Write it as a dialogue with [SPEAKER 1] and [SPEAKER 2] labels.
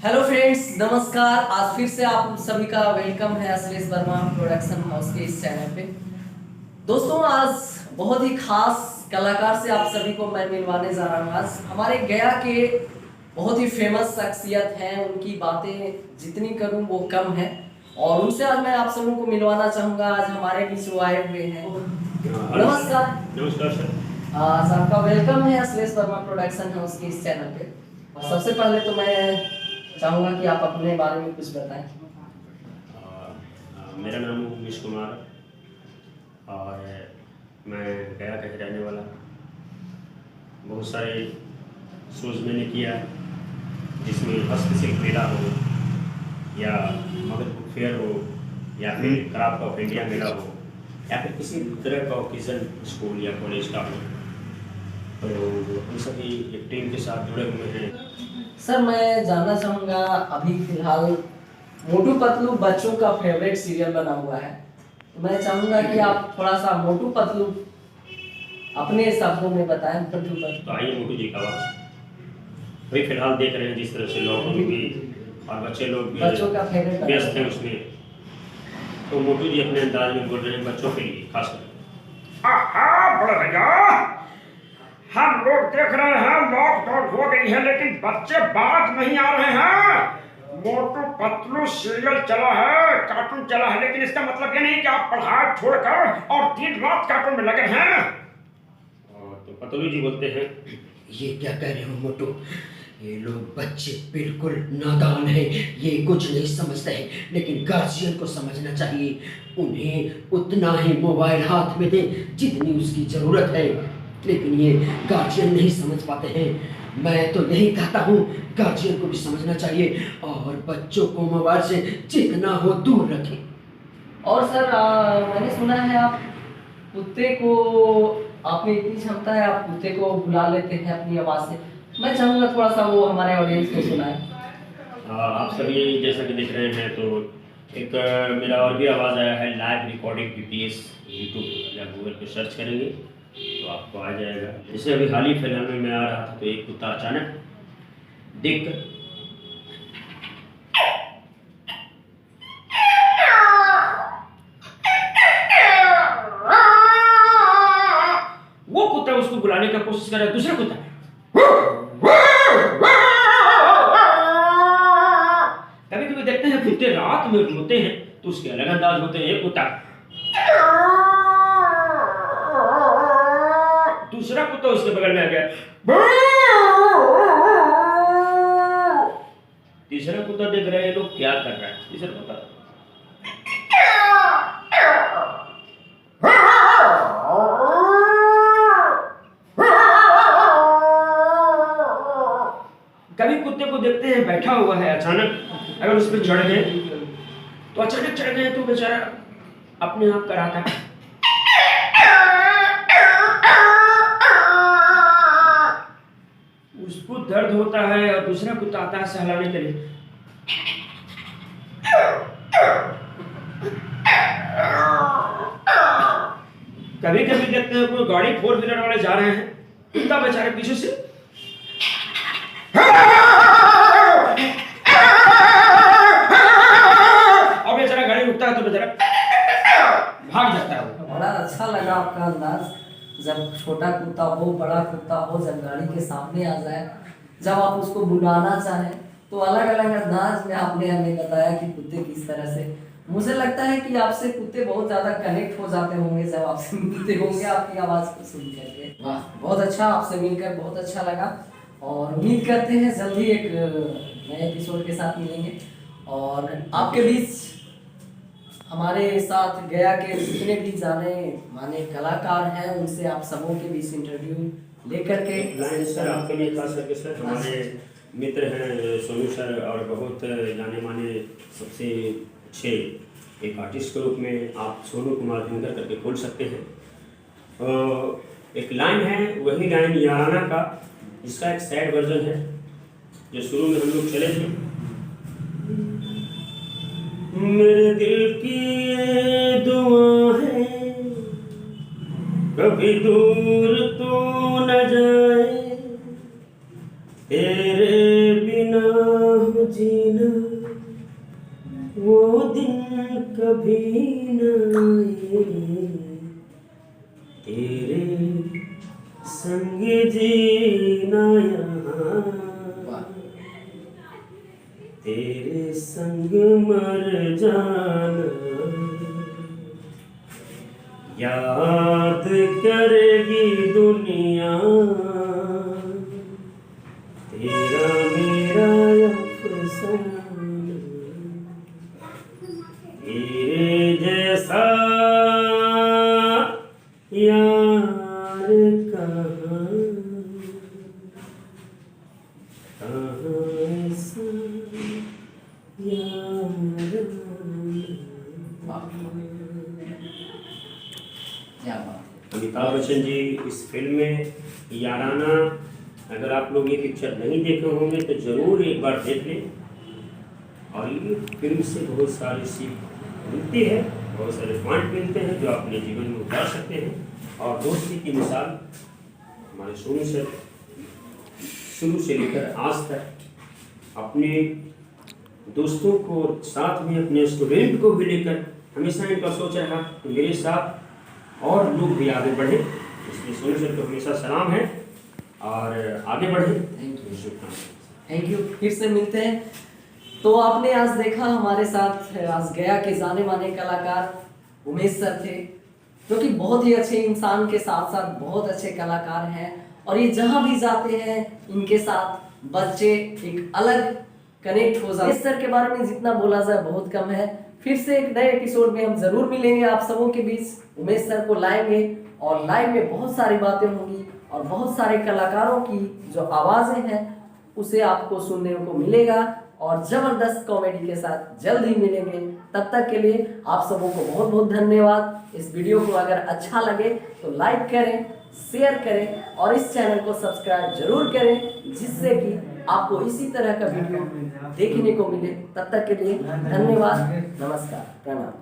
[SPEAKER 1] Hello friends, नमस्कार। आज फिर से आप सभी का वेलकम है अश्लेष वर्मा प्रोडक्शन हाउस के इस चैनल पे। दोस्तों, आज बहुत ही खास कलाकार से आप सभी को मैं मिलवाने जा रहा हूँ। आज हमारे गया के बहुत ही फेमस शख्सियत हैं, उनकी बातें जितनी करूँ वो कम है और उनसे आज मैं आप सबों को मिलवाना चाहूँगा। आज हमारे बीच वो आए हुए हैं। नमस्कार।
[SPEAKER 2] नमस्कार सर।
[SPEAKER 1] आज आपका वेलकम है अश्लेष वर्मा प्रोडक्शन हाउस के इस चैनल पे। और सबसे पहले तो मैं चाहूँगा कि आप अपने बारे में कुछ बताएं।
[SPEAKER 2] मेरा नाम उमेश कुमार है और मैं गया का ही रहने वाला। बहुत सारे शोज मैंने किया जिसमें हस्तशिल्प मेला हो या मगध बुक फेयर हो या फिर क्राफ्ट ऑफ इंडिया मेला हो या फिर किसी तरह का ओकेजन स्कूल या कॉलेज का हो, तो हम सभी एक टीम के साथ जुड़े हुए हैं।
[SPEAKER 1] सर, मैं जानना चाहूँगा, अभी फिलहाल मोटू पतलू बच्चों का फेवरेट सीरियल बना हुआ है, तो मैं चाहूँगा कि आप थोड़ा सा मोटू पतलू अपने शब्दों में बताएं। मोटू पतलू
[SPEAKER 2] तो आइए मोटू जी का आवाज़ वही फिलहाल देख रहे हैं जिस तरह से लोग भी और बच्चे लोग भी
[SPEAKER 1] बच्चों का फेवरेट
[SPEAKER 2] व्यस्त हैं उसमें, तो मोटू जी अपने अंदाज में बोल रहे हैं बच्चों के लिए खासकर।
[SPEAKER 3] बड़े भैया, हम लोग देख रहे हैं लॉकडाउन हो गई है लेकिन बच्चे बात नहीं आ रहे हैं। मोटू पतलू सीरियल चला है, कार्टून चला है, लेकिन इसका मतलब ये नहीं कि आप पढ़ाई छोड़कर और दिन रात कार्टून में लगे हैं।
[SPEAKER 2] तो पतलू जी बोलते हैं,
[SPEAKER 4] ये क्या कह रहे हो मोटू? ये लोग बच्चे बिल्कुल नादान हैं, ये कुछ नहीं समझते हैं, लेकिन गार्जियन को समझना चाहिए। उन्हें उतना ही मोबाइल हाथ में दे जितनी उसकी ज़रूरत है, लेकिन ये गार्जियन नहीं समझ पाते हैं। मैं तो यही कहता हूँ, गार्जियन को भी समझना चाहिए और बच्चों को मोबाइल से जितना हो दूर रखें।
[SPEAKER 1] और सर, मैंने सुना है आप कुत्ते को, आप में इतनी क्षमता है, आप कुत्ते को बुला लेते हैं अपनी आवाज़ से। मैं चाहूँगा थोड़ा सा वो हमारे ऑडियंस को सुनाएं।
[SPEAKER 2] आप सभी जैसा कि देख रहे हैं, तो एक मेरा और भी आवाज़ आया है लाइव रिकॉर्डिंग DPS यूट्यूब या गूगल पे सर्च करेंगे तो आपको आ जाएगा। जैसे अभी हाल ही फिलहाल में मैं आ रहा था तो एक कुत्ता अचानक देख कर वो कुत्ता उसको बुलाने का कोशिश कर रहा है, दूसरा कुत्ता कभी कभी देखते हैं कुत्ते रात में रोते हैं तो उसके अलग अंदाज होते हैं। एक कुत्ता, दूसरा कुत्ता उसके बगल में आ गया, तीसरा कुत्ता देख रहे हैं लोग क्या कर रहा है, तीसरा कुत्ता कभी कुत्ते को देखते हैं बैठा हुआ है, अचानक अगर उस पर चढ़ गए तो अचानक चढ़ गए तो बेचारा अपने आप कराता है। उसको दर्द होता है और दूसरा कुत्ता आता है सहलाने के लिए। कभी कभी देखते हैं कोई गाड़ी 4 व्हीलर वाले जा रहे हैं, कुत्ता बेचारे पीछे से और बेचारा गाड़ी रुकता है तो बेचारा भाग जाता है।
[SPEAKER 1] बड़ा अच्छा लगा आपका अंदाज। जब छोटा कुत्ता हो, बड़ा कुत्ता हो, जब गाड़ी के सामने आ जाए, जब आप उसको बुलाना चाहें, तो अलग अलग अंदाज में आपने हमें बताया कि कुत्ते किस तरह से। मुझे लगता है कि आपसे कुत्ते बहुत ज़्यादा कनेक्ट हो जाते होंगे जब आपसे मिलते होंगे, आपकी आवाज़ को सुन करके। वाह, बहुत अच्छा, आपसे मिलकर बहुत अच्छा लगा और उम्मीद करते हैं जल्दी एक नए एपिसोड के साथ मिलेंगे। और आपके बीच हमारे साथ गया के जितने भी जाने माने कलाकार हैं, उनसे आप सबों के बीच इंटरव्यू लेकर के
[SPEAKER 2] सर आपके लिए खास करके सर हमारे मित्र हैं सोनू सर और बहुत जाने माने सबसे अच्छे एक आर्टिस्ट के रूप में आप सोनू कुमार धिनकर करके खोल सकते हैं। एक लाइन है, वही लाइन याराना का, जिसका एक सैड वर्जन है जो शुरू में हम लोग चले थे। मेरे दिल की ये दुआ है कभी दूर तू न जाए, तेरे बिना
[SPEAKER 4] जीना वो दिन कभी न आए, तेरे संग जीना यहाँ, तेरे संग मर जाना, याद करेगी दुनिया तेरा मेरा अफसाना, तेरे जैसा यार कहाँ, कहाँ ऐसा यार।
[SPEAKER 1] क्या बात।
[SPEAKER 2] अमिताभ बच्चन जी इस फिल्म में याराना, अगर आप लोग ये पिक्चर नहीं देखे होंगे तो ज़रूर एक बार देख लें। और ये फिल्म से बहुत सारी सीख मिलती है, बहुत सारे पॉइंट मिलते हैं जो अपने जीवन में उतार सकते हैं। और दोस्ती की मिसाल हमारे सोनू सर शुरू से लेकर आज तक अपने दोस्तों को साथ में अपने स्टूडेंट को भी लेकर हमेशा इनका सोच रहा कि मेरे साथ और लोग भी आगे बढ़े। इसलिए सोनू सर को हमेशा सलाम है और आगे बढ़े।
[SPEAKER 1] Thank you. फिर से मिलते हैं। तो आपने आज देखा हमारे साथ आज गया के जाने माने कलाकार उमेश सर थे, जो कि बहुत ही अच्छे इंसान के साथ साथ बहुत अच्छे कलाकार हैं। और ये जहाँ भी जाते हैं इनके साथ बच्चे एक अलग कनेक्ट हो जाते हैं। इस सर के बारे में जितना बोला जाए बहुत कम है। फिर से एक नए एपिसोड में हम जरूर मिलेंगे आप सबों के बीच। उमेश सर को लाएंगे और लाइव में बहुत सारी बातें होंगी और बहुत सारे कलाकारों की जो आवाज़ें हैं उसे आपको सुनने को मिलेगा और ज़बरदस्त कॉमेडी के साथ जल्द ही मिलेंगे। तब तक के लिए आप सबों को बहुत बहुत धन्यवाद। इस वीडियो को अगर अच्छा लगे तो लाइक करें, शेयर करें और इस चैनल को सब्सक्राइब जरूर करें, जिससे कि आपको इसी तरह का वीडियो देखने को मिले। तब तक के लिए धन्यवाद, नमस्कार, प्रणाम।